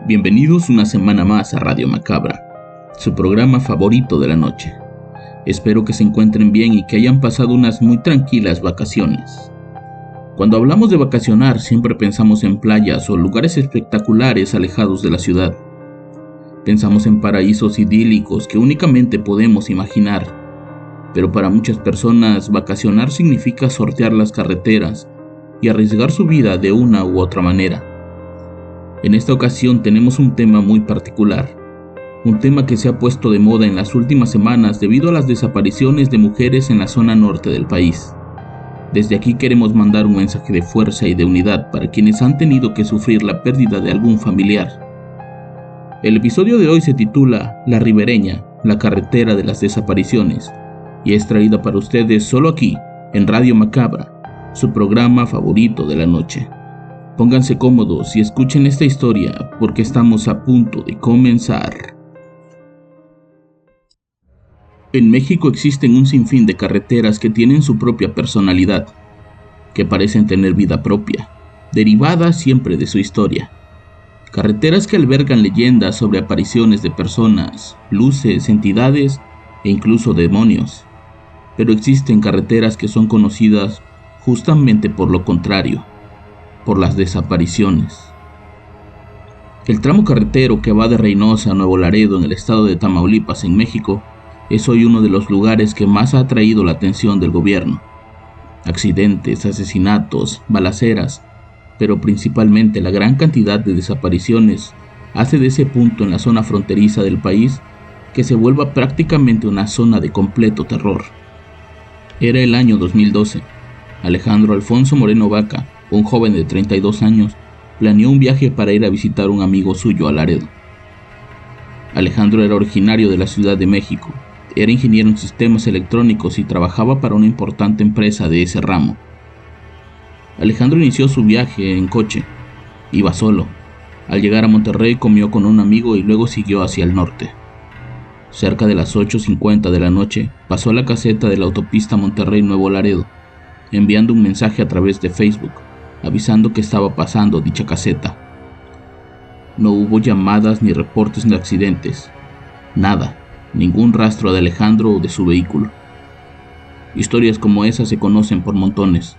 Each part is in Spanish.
Bienvenidos una semana más a Radio Macabra, su programa favorito de la noche. Espero que se encuentren bien y que hayan pasado unas muy tranquilas vacaciones. Cuando hablamos de vacacionar, siempre pensamos en playas o lugares espectaculares alejados de la ciudad. Pensamos en paraísos idílicos que únicamente podemos imaginar. Pero para muchas personas, vacacionar significa sortear las carreteras y arriesgar su vida de una u otra manera. En esta ocasión tenemos un tema muy particular, un tema que se ha puesto de moda en las últimas semanas debido a las desapariciones de mujeres en la zona norte del país. Desde aquí queremos mandar un mensaje de fuerza y de unidad para quienes han tenido que sufrir la pérdida de algún familiar. El episodio de hoy se titula La Ribereña, la carretera de las desapariciones, y es traída para ustedes solo aquí, en Radio Macabra, su programa favorito de la noche. Pónganse cómodos y escuchen esta historia porque estamos a punto de comenzar. En México existen un sinfín de carreteras que tienen su propia personalidad, que parecen tener vida propia, derivada siempre de su historia. Carreteras que albergan leyendas sobre apariciones de personas, luces, entidades e incluso demonios. Pero existen carreteras que son conocidas justamente por lo contrario, por las desapariciones. El tramo carretero que va de Reynosa a Nuevo Laredo en el estado de Tamaulipas, en México, es hoy uno de los lugares que más ha atraído la atención del gobierno. Accidentes, asesinatos, balaceras, pero principalmente la gran cantidad de desapariciones hace de ese punto en la zona fronteriza del país que se vuelva prácticamente una zona de completo terror. Era el año 2012. Alejandro Alfonso Moreno Vaca, un joven de 32 años, planeó un viaje para ir a visitar a un amigo suyo a Laredo. Alejandro era originario de la Ciudad de México, era ingeniero en sistemas electrónicos y trabajaba para una importante empresa de ese ramo. Alejandro inició su viaje en coche, iba solo. Al llegar a Monterrey comió con un amigo y luego siguió hacia el norte. Cerca de las 8:50 de la noche, pasó a la caseta de la autopista Monterrey-Nuevo Laredo, enviando un mensaje a través de Facebook, avisando que estaba pasando dicha caseta. No hubo llamadas ni reportes de accidentes, nada, ningún rastro de Alejandro o de su vehículo. Historias como esas se conocen por montones.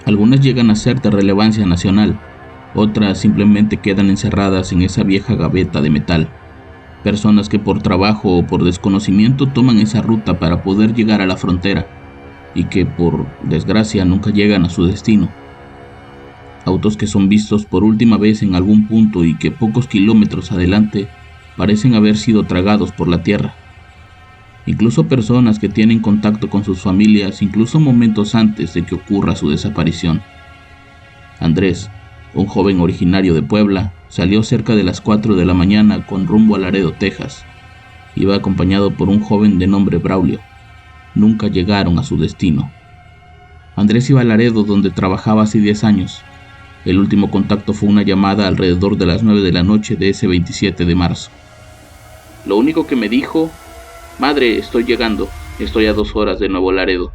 Algunas llegan a ser de relevancia nacional, otras simplemente quedan encerradas en esa vieja gaveta de metal. Personas que por trabajo o por desconocimiento toman esa ruta para poder llegar a la frontera y que por desgracia nunca llegan a su destino. Autos que son vistos por última vez en algún punto y que pocos kilómetros adelante parecen haber sido tragados por la tierra. Incluso personas que tienen contacto con sus familias incluso momentos antes de que ocurra su desaparición. Andrés, un joven originario de Puebla, salió cerca de las 4 de la mañana con rumbo a Laredo, Texas. Iba acompañado por un joven de nombre Braulio. Nunca llegaron a su destino. Andrés iba a Laredo, donde trabajaba hace 10 años. El último contacto fue una llamada alrededor de las 9 de la noche de ese 27 de marzo. Lo único que me dijo: madre, estoy llegando, estoy a 2 horas de Nuevo Laredo,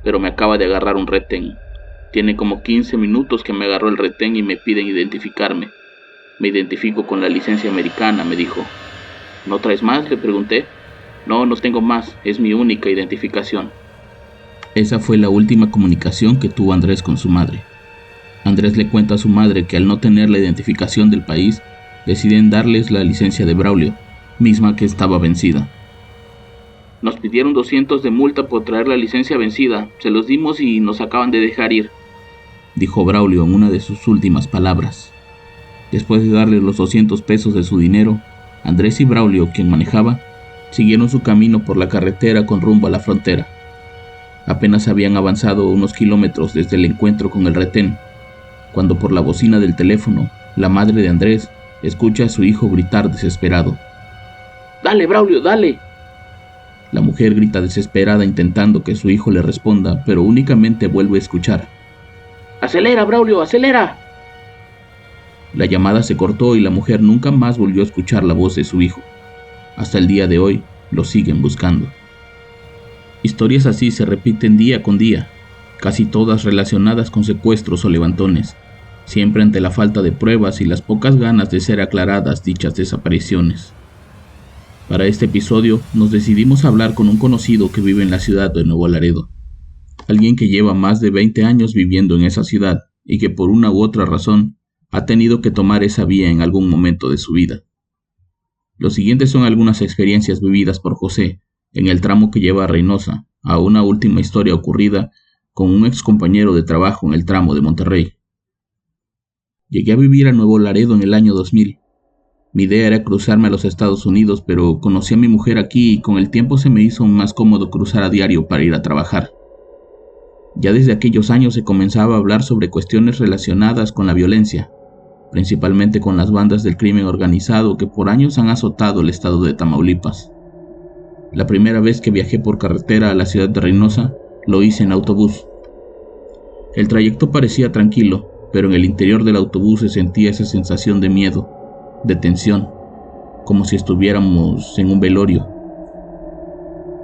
pero me acaba de agarrar un retén. Tiene como 15 minutos que me agarró el retén y me piden identificarme. Me identifico con la licencia americana, me dijo. ¿No traes más?, le pregunté. No tengo más, es mi única identificación. Esa fue la última comunicación que tuvo Andrés con su madre. Andrés le cuenta a su madre que al no tener la identificación del país, deciden darles la licencia de Braulio, misma que estaba vencida. Nos pidieron 200 de multa por traer la licencia vencida, se los dimos y nos acaban de dejar ir, dijo Braulio en una de sus últimas palabras. Después de darle los 200 pesos de su dinero, Andrés y Braulio, quien manejaba, siguieron su camino por la carretera con rumbo a la frontera. Apenas habían avanzado unos kilómetros desde el encuentro con el retén, cuando por la bocina del teléfono, la madre de Andrés escucha a su hijo gritar desesperado. ¡Dale, Braulio, dale! La mujer grita desesperada intentando que su hijo le responda, pero únicamente vuelve a escuchar. ¡Acelera, Braulio, acelera! La llamada se cortó y la mujer nunca más volvió a escuchar la voz de su hijo. Hasta el día de hoy lo siguen buscando. Historias así se repiten día con día, casi todas relacionadas con secuestros o levantones. siempre ante la falta de pruebas y las pocas ganas de ser aclaradas dichas desapariciones. Para este episodio nos decidimos a hablar con un conocido que vive en la ciudad de Nuevo Laredo, alguien que lleva más de 20 años viviendo en esa ciudad y que por una u otra razón ha tenido que tomar esa vía en algún momento de su vida. Los siguientes son algunas experiencias vividas por José en el tramo que lleva a Reynosa, a una última historia ocurrida con un ex compañero de trabajo en el tramo de Monterrey. Llegué a vivir a Nuevo Laredo en el año 2000. Mi idea era cruzarme a los Estados Unidos, pero conocí a mi mujer aquí y con el tiempo se me hizo más cómodo cruzar a diario para ir a trabajar. Ya desde aquellos años se comenzaba a hablar sobre cuestiones relacionadas con la violencia, principalmente con las bandas del crimen organizado que por años han azotado el estado de Tamaulipas. La primera vez que viajé por carretera a la ciudad de Reynosa, lo hice en autobús. El trayecto parecía tranquilo, pero en el interior del autobús se sentía esa sensación de miedo, de tensión, como si estuviéramos en un velorio.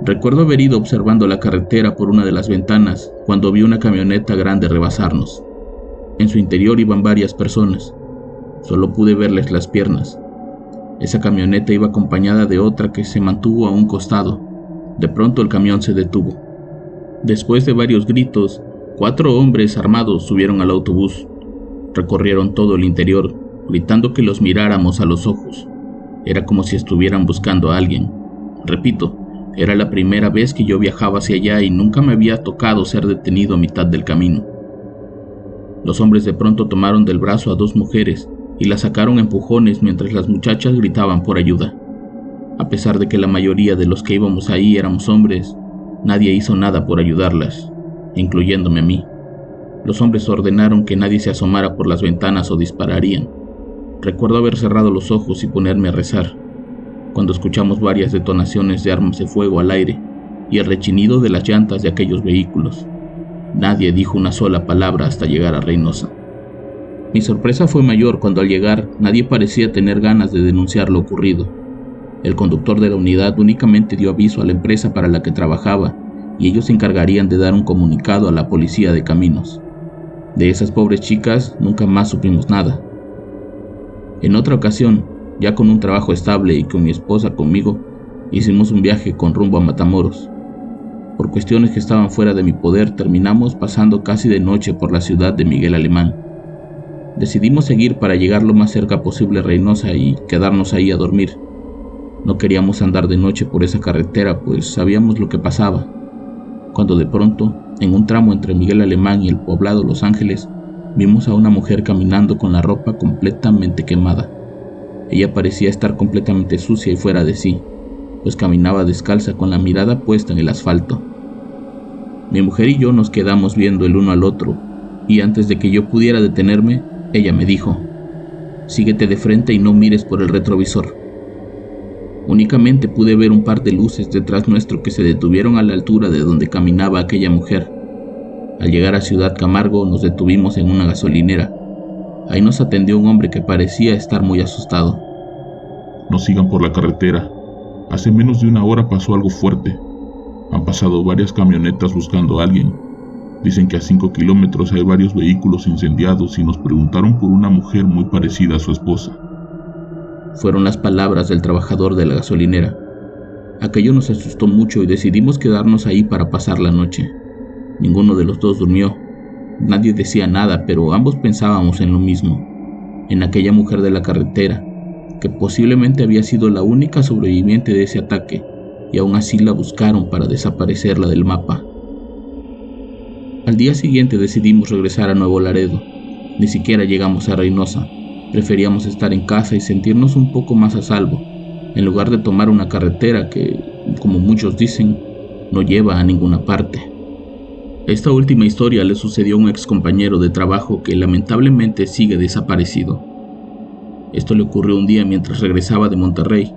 Recuerdo haber ido observando la carretera por una de las ventanas cuando vi una camioneta grande rebasarnos. En su interior iban varias personas. Solo pude verles las piernas. Esa camioneta iba acompañada de otra que se mantuvo a un costado. De pronto el camión se detuvo. Después de varios gritos, 4 hombres armados subieron al autobús. Recorrieron todo el interior, gritando que los miráramos a los ojos. Era como si estuvieran buscando a alguien. Repito, era la primera vez que yo viajaba hacia allá y nunca me había tocado ser detenido a mitad del camino. Los hombres de pronto tomaron del brazo a 2 mujeres y las sacaron a empujones mientras las muchachas gritaban por ayuda. A pesar de que la mayoría de los que íbamos ahí éramos hombres, nadie hizo nada por ayudarlas, incluyéndome a mí. Los hombres ordenaron que nadie se asomara por las ventanas o dispararían. Recuerdo haber cerrado los ojos y ponerme a rezar, cuando escuchamos varias detonaciones de armas de fuego al aire y el rechinido de las llantas de aquellos vehículos. Nadie dijo una sola palabra hasta llegar a Reynosa. Mi sorpresa fue mayor cuando al llegar nadie parecía tener ganas de denunciar lo ocurrido. El conductor de la unidad únicamente dio aviso a la empresa para la que trabajaba y ellos se encargarían de dar un comunicado a la policía de caminos. De esas pobres chicas nunca más supimos nada. En otra ocasión, ya con un trabajo estable y con mi esposa conmigo, hicimos un viaje con rumbo a Matamoros. Por cuestiones que estaban fuera de mi poder, terminamos pasando casi de noche por la ciudad de Miguel Alemán. Decidimos seguir para llegar lo más cerca posible a Reynosa y quedarnos ahí a dormir. No queríamos andar de noche por esa carretera, pues sabíamos lo que pasaba. Cuando de pronto, en un tramo entre Miguel Alemán y el poblado Los Ángeles, vimos a una mujer caminando con la ropa completamente quemada. Ella parecía estar completamente sucia y fuera de sí, pues caminaba descalza con la mirada puesta en el asfalto. Mi mujer y yo nos quedamos viendo el uno al otro, y antes de que yo pudiera detenerme, ella me dijo: «Síguete de frente y no mires por el retrovisor». Únicamente pude ver un par de luces detrás nuestro que se detuvieron a la altura de donde caminaba aquella mujer. Al llegar a Ciudad Camargo nos detuvimos en una gasolinera. Ahí nos atendió un hombre que parecía estar muy asustado. «No sigan por la carretera. Hace menos de una hora pasó algo fuerte. Han pasado varias camionetas buscando a alguien. Dicen que a 5 kilómetros hay varios vehículos incendiados y nos preguntaron por una mujer muy parecida a su esposa». Fueron las palabras del trabajador de la gasolinera. Aquello nos asustó mucho y decidimos quedarnos ahí para pasar la noche. Ninguno de los dos durmió. Nadie decía nada, pero ambos pensábamos en lo mismo, en aquella mujer de la carretera, que posiblemente había sido la única sobreviviente de ese ataque, y aún así la buscaron para desaparecerla del mapa. Al día siguiente decidimos regresar a Nuevo Laredo. Ni siquiera llegamos a Reynosa. Preferíamos estar en casa y sentirnos un poco más a salvo, en lugar de tomar una carretera que, como muchos dicen, no lleva a ninguna parte. Esta última historia le sucedió a un ex compañero de trabajo que lamentablemente sigue desaparecido. Esto le ocurrió un día mientras regresaba de Monterrey.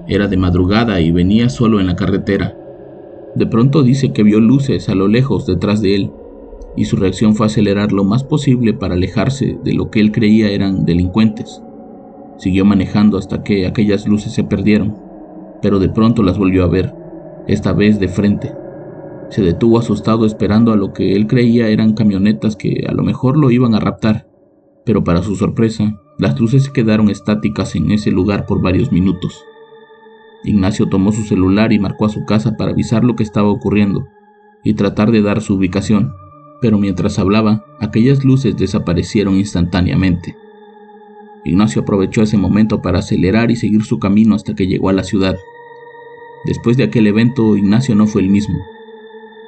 Era de madrugada y venía solo en la carretera. De pronto dice que vio luces a lo lejos detrás de él, y su reacción fue acelerar lo más posible para alejarse de lo que él creía eran delincuentes. Siguió manejando hasta que aquellas luces se perdieron, pero de pronto las volvió a ver, esta vez de frente. Se detuvo asustado esperando a lo que él creía eran camionetas que a lo mejor lo iban a raptar. Pero para su sorpresa, las luces se quedaron estáticas en ese lugar por varios minutos. Ignacio tomó su celular y marcó a su casa para avisar lo que estaba ocurriendo y tratar de dar su ubicación, pero mientras hablaba, aquellas luces desaparecieron instantáneamente. Ignacio aprovechó ese momento para acelerar y seguir su camino hasta que llegó a la ciudad. Después de aquel evento, Ignacio no fue el mismo.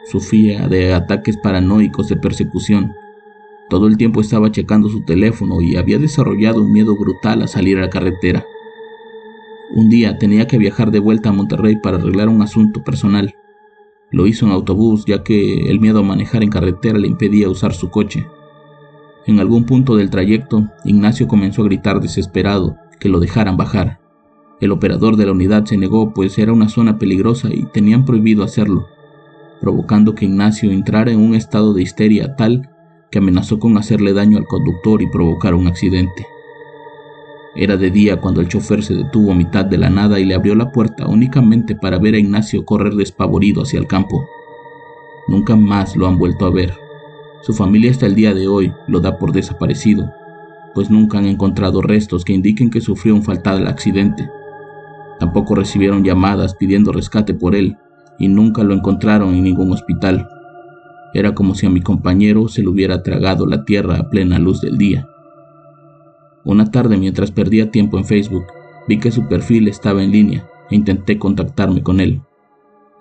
Sufría de ataques paranoicos de persecución. Todo el tiempo estaba checando su teléfono y había desarrollado un miedo brutal a salir a la carretera. Un día tenía que viajar de vuelta a Monterrey para arreglar un asunto personal. Lo hizo en autobús, ya que el miedo a manejar en carretera le impedía usar su coche. En algún punto del trayecto, Ignacio comenzó a gritar desesperado que lo dejaran bajar. El operador de la unidad se negó, pues era una zona peligrosa y tenían prohibido hacerlo, provocando que Ignacio entrara en un estado de histeria tal que amenazó con hacerle daño al conductor y provocar un accidente. Era de día cuando el chofer se detuvo a mitad de la nada y le abrió la puerta únicamente para ver a Ignacio correr despavorido hacia el campo. Nunca más lo han vuelto a ver. Su familia hasta el día de hoy lo da por desaparecido, pues nunca han encontrado restos que indiquen que sufrió un fatal accidente. Tampoco recibieron llamadas pidiendo rescate por él y nunca lo encontraron en ningún hospital. Era como si a mi compañero se le hubiera tragado la tierra a plena luz del día. Una tarde, mientras perdía tiempo en Facebook, vi que su perfil estaba en línea e intenté contactarme con él.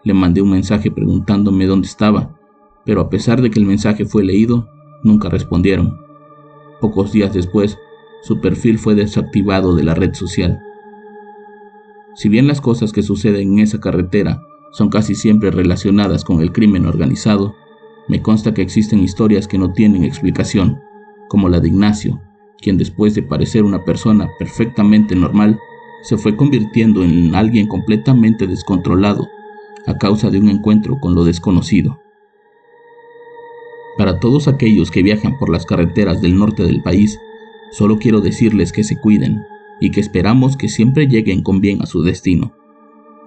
Le mandé un mensaje preguntándome dónde estaba, pero a pesar de que el mensaje fue leído, nunca respondieron. Pocos días después, su perfil fue desactivado de la red social. Si bien las cosas que suceden en esa carretera son casi siempre relacionadas con el crimen organizado, me consta que existen historias que no tienen explicación, como la de Ignacio, quien después de parecer una persona perfectamente normal, se fue convirtiendo en alguien completamente descontrolado a causa de un encuentro con lo desconocido. Para todos aquellos que viajan por las carreteras del norte del país, solo quiero decirles que se cuiden y que esperamos que siempre lleguen con bien a su destino.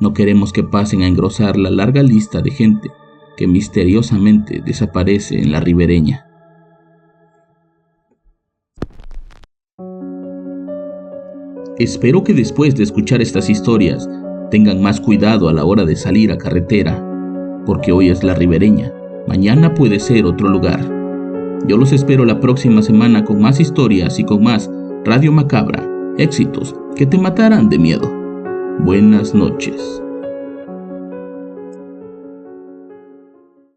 No queremos que pasen a engrosar la larga lista de gente que misteriosamente desaparece en la ribereña. Espero que después de escuchar estas historias tengan más cuidado a la hora de salir a carretera, porque hoy es la ribereña, mañana puede ser otro lugar. Yo los espero la próxima semana con más historias y con más Radio Macabra, éxitos que te matarán de miedo. Buenas noches.